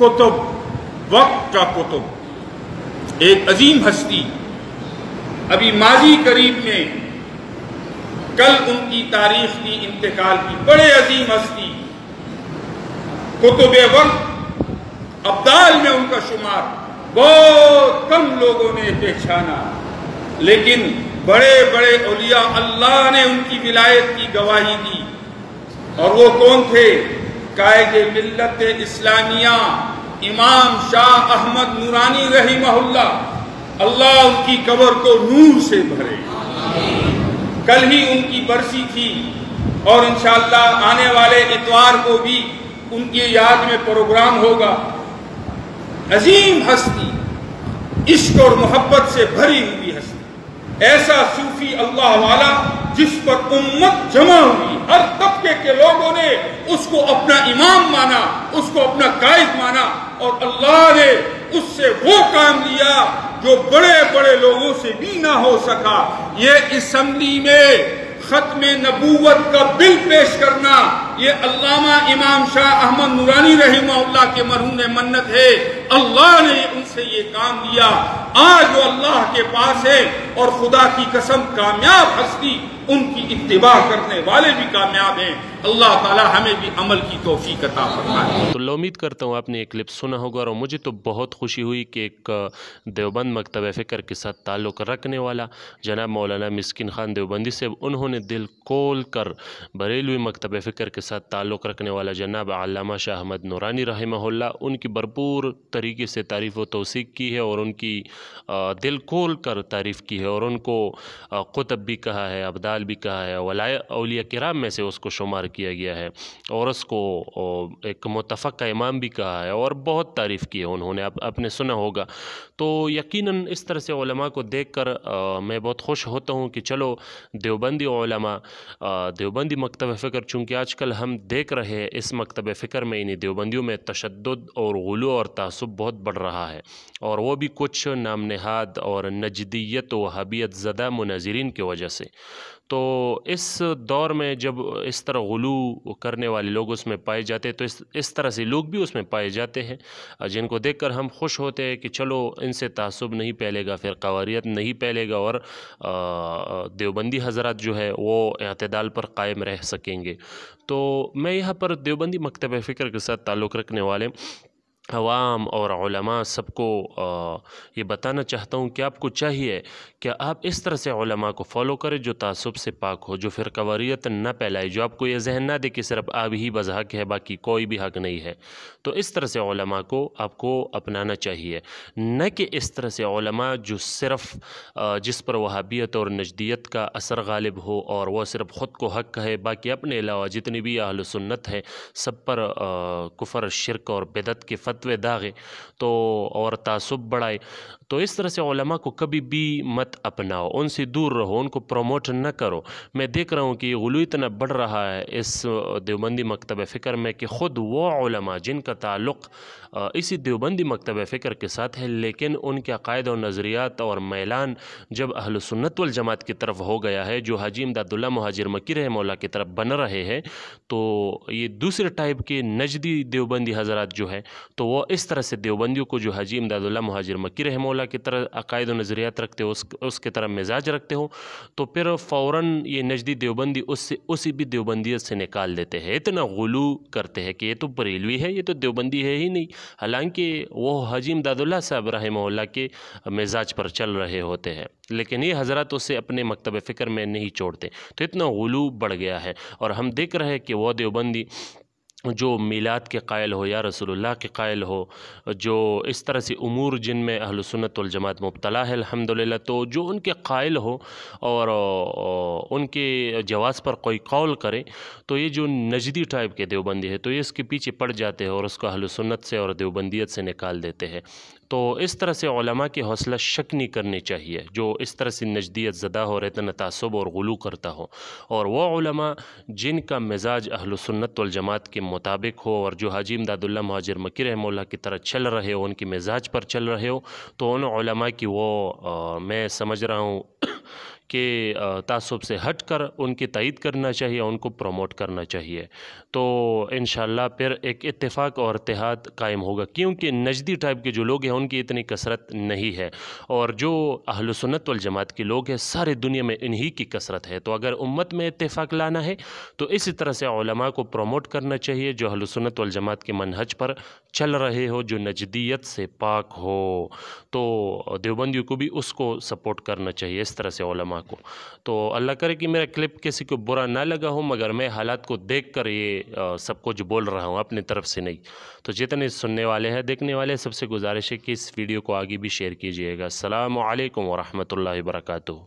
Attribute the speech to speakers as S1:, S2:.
S1: कुतुब, वक्त का कुतुब, एक अजीम हस्ती अभी माजी करीब में, कल उनकी तारीख की इंतकाल की, बड़े अजीम हस्ती, कुतुब वक्त, अब्दाल में उनका शुमार, बहुत कम लोगों ने पहचाना, लेकिन बड़े बड़े औलिया अल्लाह ने उनकी विलायत की गवाही दी। और वो कौन थे? कायदे मिल्लत इस्लामिया इमाम शाह अहमद नूरानी रहिमहुल्लाह। अल्लाह उनकी कब्र को नूर से भरे। कल ही उनकी बरसी थी और इंशाअल्लाह आने वाले इतवार को भी उनकी याद में प्रोग्राम होगा। अजीम हस्ती, इश्क और मोहब्बत से भरी हुई हस्ती, ऐसा सूफी अल्लाह वाला जिस पर उम्मत जमा हुई, हर तबके के लोगों ने उसको अपना इमाम माना, उसको अपना कायद माना, और अल्लाह ने उससे वो काम लिया जो बड़े बड़े लोगों से भी ना हो सका। ये असेंबली में खत्मे नबूवत का बिल पेश करना, ये अल्लामा इमाम शाह अहमद नूरानी रहिमहुल्लाह के मरहूम मन्नत है। अल्लाह ने उनसे ये काम लिया। आज वो अल्लाह के पास है और खुदा की कसम कामयाब हस्ती, उनकी इत्तिबा करने वाले भी कामयाब हैं। अल्लाह ताला हमें भी अमल की तौफीक अता फरमाए।
S2: तो उम्मीद करता हूँ आपने एक क्लिप सुना होगा, और मुझे तो बहुत खुशी हुई कि एक देवबंद मकतब फ़िक्र के साथ ताल्लुक़ रखने वाला जनाब मौलाना मिस्किन ख़ान देवबंदी से, उन्होंने दिल खोल कर बरेलवी मकतब फ़िक्र के साथ ताल्लुक़ रखने वाला जनाब अल्लामा शाह अहमद नूरानी रहमहुल्लाह, उनकी भरपूर तरीके से तारीफ़ व तौसीक़ की है और उनकी दिल खोल कर तारीफ़ की है, और उनको कुतुब भी कहा है, अब्दाल भी कहा है, वलाय औलिया किराम में से उसको शुमार किया गया है, और उसको एक मुतफ़क़ इमाम भी कहा है, और बहुत तारीफ़ की है उन्होंने, आपने सुना होगा। तो यकीनन इस तरह से उलमा को देखकर मैं बहुत खुश होता हूँ कि चलो देवबंदी उलमा, देवबंदी मकतब फ़िक्र, चूँकि आजकल हम देख रहे हैं इस मकतब फ़िक्र में, इन्हीं देवबंदियों में तशद्दुद और गुलू और तासुब बहुत बढ़ रहा है, और वो भी कुछ नाम नहाद और नजदियत व वहाबियत ज़दा मुनाज़िरीन की वजह से। तो इस दौर में जब इस तरह गुलू करने वाले लोग उसमें पाए जाते हैं, तो इस तरह से लोग भी उसमें पाए जाते हैं, जिनको देखकर हम खुश होते हैं कि चलो इनसे तासुब नहीं फैलेगा, फिर क़वारियत नहीं फैलेगा, और देवबंदी हज़रात जो है वो एतदाल पर कायम रह सकेंगे। तो मैं यहाँ पर देवबंदी मकतब फ़िक्र के साथ ताल्लुक़ रखने वाले अवाम और उलमा सबको ये बताना चाहता हूँ कि आपको चाहिए कि आप इस तरह से उलमा को फ़ॉलो करें जो तासुब से पाक हो, जो फिर क़वारियत न फैलाए, जो आपको ये जहन ना दे कि सिर्फ आप ही बस हक़ है, बाकी कोई भी हक़ नहीं है। तो इस तरह से उलमा को आपको अपनाना चाहिए, न कि इस तरह से उलमा जो सिर्फ़ जिस पर वहाबियत और नजदियत का असर गालिब हो और वह सिर्फ ख़ुद को हक़ है, बाकी अपने अलावा जितनी भी अहल सुन्नत है सब पर कुफ़र, शिरक और बिदअत के फतवे दागे, तो और तासुब बढ़ाए। तो इस तरह से उलमा को कभी भी मत अपनाओ, उनसे दूर रहो, उनको प्रमोट न करो। मैं देख रहा हूँ कि गुलू इतना बढ़ रहा है इस देवबंदी मकतब फ़िक्र में कि ख़ुद वो उलमा जिनका ताल्लुक़ इसी देवबंदी मकतब फ़िक्र के साथ है, लेकिन उनके अक़ायद और नज़रियात और मैलान जब अहल सुन्नत वल जमात की तरफ हो गया है, जो हाजी इमदादुल्लाह मुहाजिर मक्की रहमहुल्लाह की तरफ बन रहे हैं, तो ये दूसरे टाइप के नजदी देवबंदी हज़रात जो है, तो वो इस तरह से देवबंदियों को जो हाजी इमदादुल्लाह मुहाजिर मक्की रहमहुल्लाह की तरह अक़ायद और नज़रियात रखते हो, उसके तरह मिजाज रखते हो, तो फिर फ़ौरन ये नजदी देवबंदी उसी भी देवबंदियत से निकाल देते हैं। इतना गुलू करते हैं कि ये तो बरेलवी है, ये तो देवबंदी है ही नहीं, हालांकि वो हाजी इमदादुल्लाह साहब रहमहुल्लाह के मिजाज पर चल रहे होते हैं, लेकिन ये हज़रत उसे अपने मकतब फ़िक्र में नहीं छोड़ते। तो इतना गुलू बढ़ गया है, और हम देख रहे हैं कि वो देवबंदी जो मीलाद के कायल हो या रसूलुल्लाह के कायल हो, जो इस तरह से उमूर जिनमें अहल सुन्नत वल जमात मुब्तला है अल्हम्दुलिल्लाह, तो जो उनके कायल हो और उनके जवाज़ पर कोई कौल करे, तो ये जो नजदी टाइप के देवबंदी है, तो ये इसके पीछे पड़ जाते हैं और उसको अहल सुन्नत से और देवबंदियत से निकाल देते हैं। तो इस तरह से उलमा की हौसला शक नहीं करनी चाहिए जो इस तरह से नजदियत ज़दा हो, इतना तासुब और गुलू करता हो, और वो उलमा जिनका मिजाज अहल सुन्नत वल जमात के मुताबिक हो, और जो हाजी इमदादुल्लाह मुहाजिर मक्की रहमहुल्लाह की तरह चल रहे हो, उनकी मिजाज पर चल रहे हो, तो उन उलमा की वो मैं समझ रहा हूँ کے تعصب سے ہٹ کر ان کی تائید کرنا چاہیے، ان کو پروموٹ کرنا چاہیے، تو انشاءاللہ پھر ایک اتفاق اور اتحاد قائم ہوگا، کیونکہ نجدی ٹائپ کے جو لوگ ہیں ان کی اتنی کثرت نہیں ہے، اور جو اہل سنت والجماعت کے لوگ ہیں سارے دنیا میں انہی کی کثرت ہے۔ تو اگر امت میں اتفاق لانا ہے تو اسی طرح سے علماء کو پروموٹ کرنا چاہیے جو اہل سنت والجماعت کے منہج پر چل رہے ہو، جو نجدیت سے پاک ہو، تو دیوبندیوں کو بھی اس کو سپورٹ کرنا چاہیے اس طرح سے علماء کو۔ تو اللہ کرے کہ میرا کلپ کسی کو برا نہ لگا ہو، مگر میں حالات کو دیکھ کر یہ سب کچھ بول رہا ہوں، اپنی طرف سے نہیں۔ تو جتنے سننے والے ہیں، دیکھنے والے ہیں، سب سے گزارش ہے کہ اس ویڈیو کو آگے بھی شیئر کیجیے گا۔ السلام علیکم ورحمۃ اللہ وبرکاتہ۔